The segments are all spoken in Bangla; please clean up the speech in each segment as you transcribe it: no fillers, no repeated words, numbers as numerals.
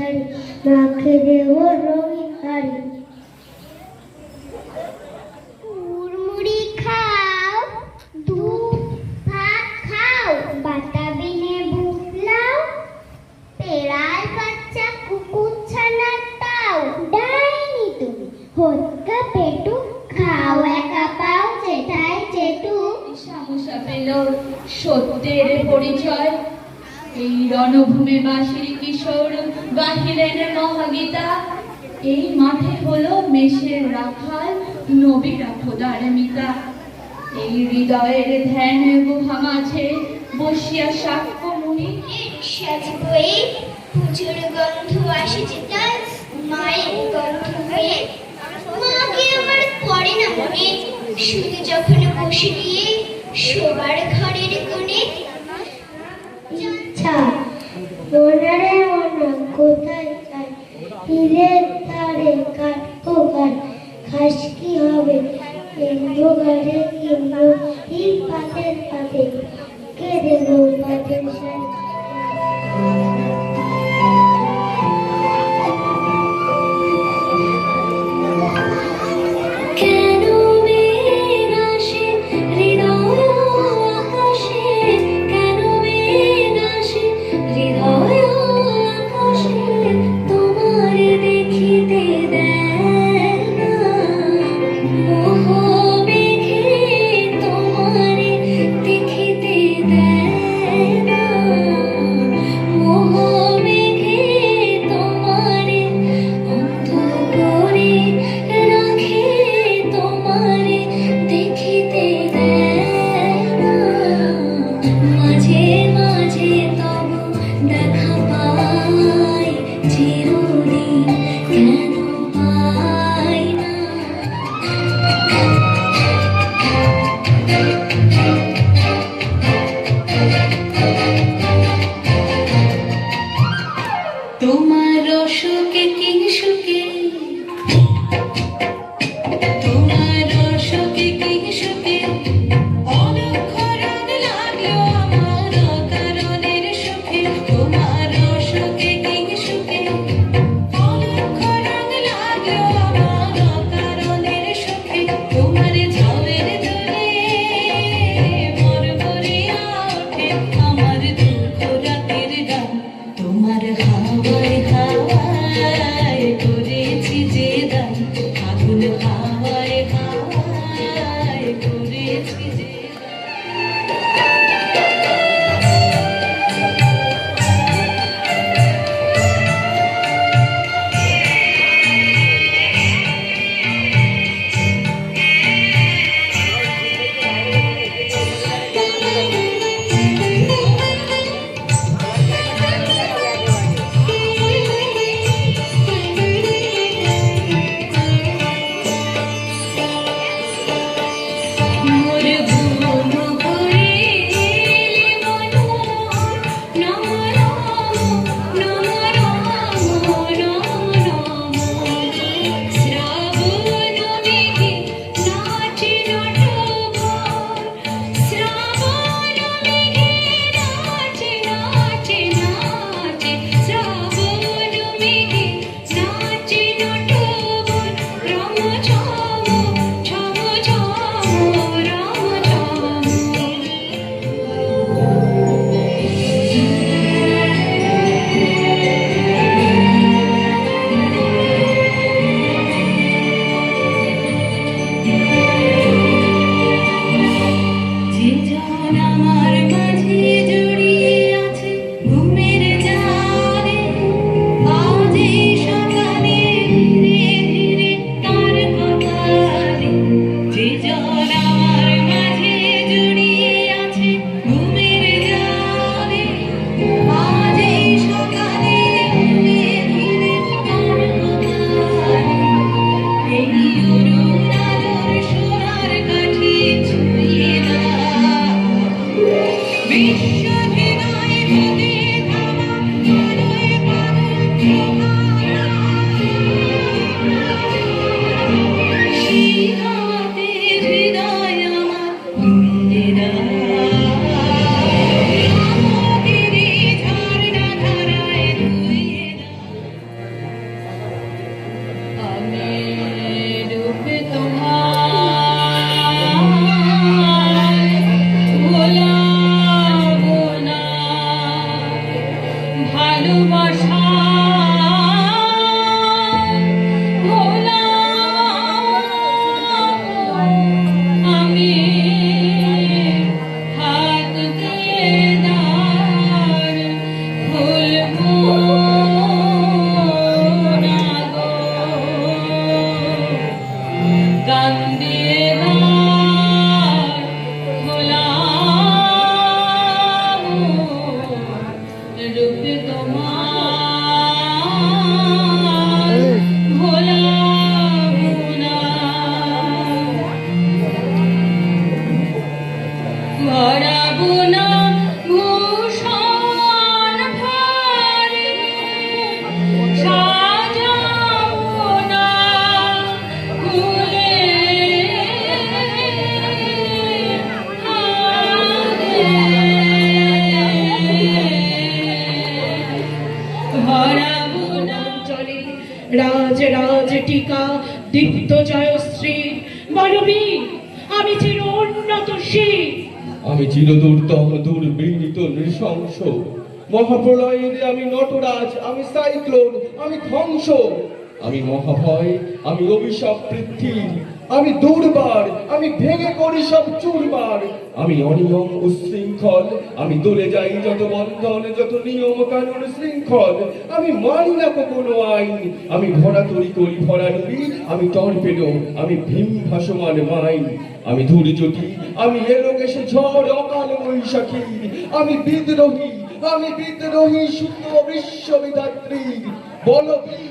শাড়ি, মাকে দেব রঙিন শাড়ি। মুড়মুড়ি খাও, দুধ ভাত খাও, বাতাবি লেবু লাও, পেড়াল বাচ্চা কুকুর ছানা তাও, ডাইনি তুমি হতকা পেটু, খাও একা পাও চেটাই চেটু। সাহসা পেল সত্যের পরিচয়, এই রণভূমে বাসির কিশোর গাহিলেন মহাগীতা। এই মাঠে হলো মেষের রাখাল, নবীরা খোদার মিতা। এই হৃদয়ের ধ্যান গুহা মাঝে বসিয়া সাক্ষ্য মুনি, সাজবই পুজোর গন্ধ আসে যেটাই, মায়ের গন্ধ হয়ে। মাকে আমার পড়ে না মনে, শুধু যখন বসে দিয়ে শোবার ঘরের কোণে। ইচ্ছা মনারে মনা কোথায় যায়, হিলের তারে কাটবো গান, ঘাস কি হবে কিনবো গাড়ে, কিনবো হিল পাতের পাতে, কে দেবো পাতের শাড়ি। ভালোবাসা ভোলা আমি হাত দিয়ে দ্বার খুলবো না গো, গান দিয়ে দ্বার খোলাবো, রূপ তোমার ভোলাবো না। ভরাবো না ভূষণ ভারে, সাজাবো না ফুলের হারে, ভরাবো না জলে রাজ রাজ টিকা দীপ্ত জয়শ্রী বলবীর আমি চির উন্নত শির। আমি চিরদুর্দম দুর্বিনীত নৃশংস, মহাপ্রলয়ের আমি নটরাজ, আমি সাইক্লোন, আমি ধ্বংস, আমি মহাভয়, আমি অভিশাপ পৃথিবীর, আমি দুর্বার, আমি ভেঙে করি সব চুরবার, আমি অনিয়ম উশৃঙ্খল, আমি দলে যাই যত বন্ধন, যত নিয়ম কানুন শৃঙ্খল, আমি মানি না কোনো আইন, আমি ভরা তরি করি ভরা নুড়ি, আমি টর্পেডো, আমি ভীম ভাসমান মাইন, আমি ধূর্যটি, আমি এলোকেশে ঝড় অকাল বৈশাখী, আমি বিদ্রোহী, আমি বিদ্রোহী সুত বিশ্ববিধাত্রী বলবী।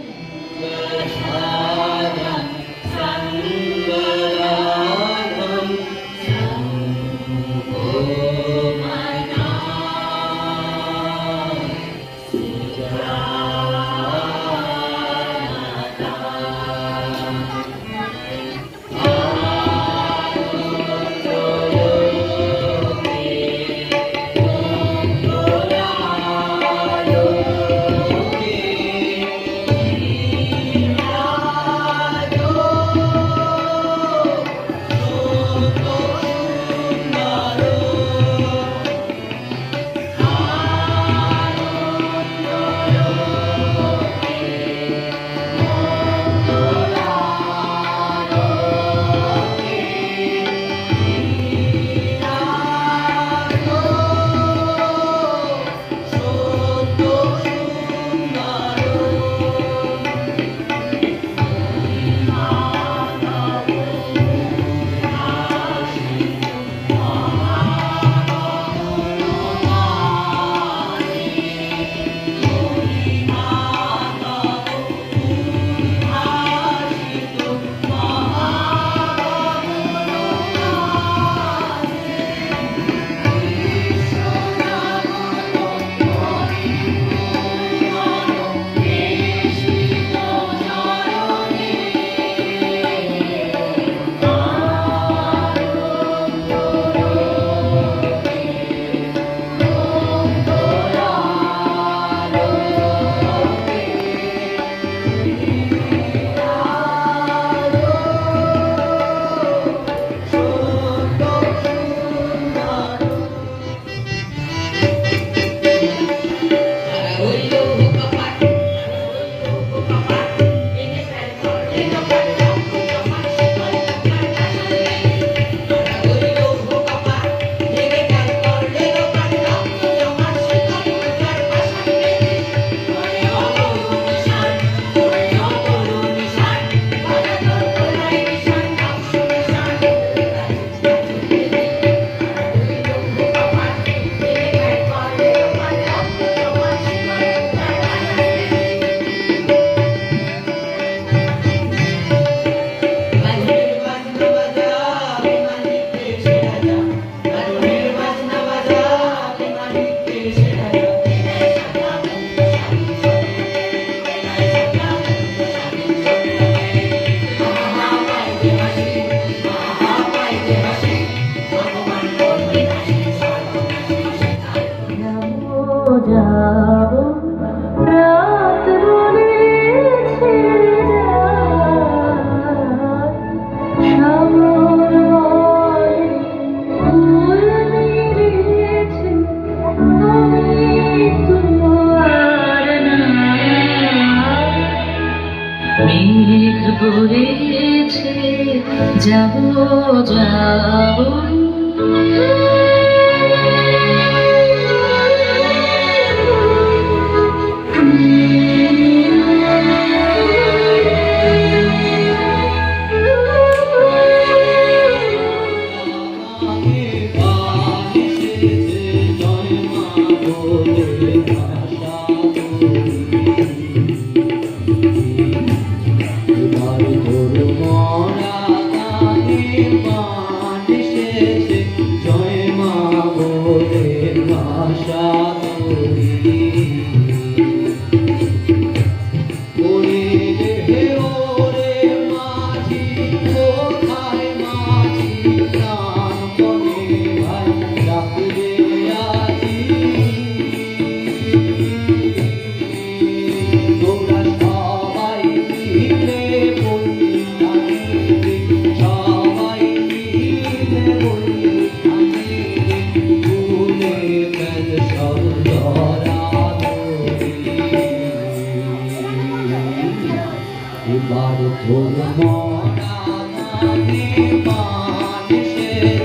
যাবো যাবো এবার তোর মরা গানে মানুষে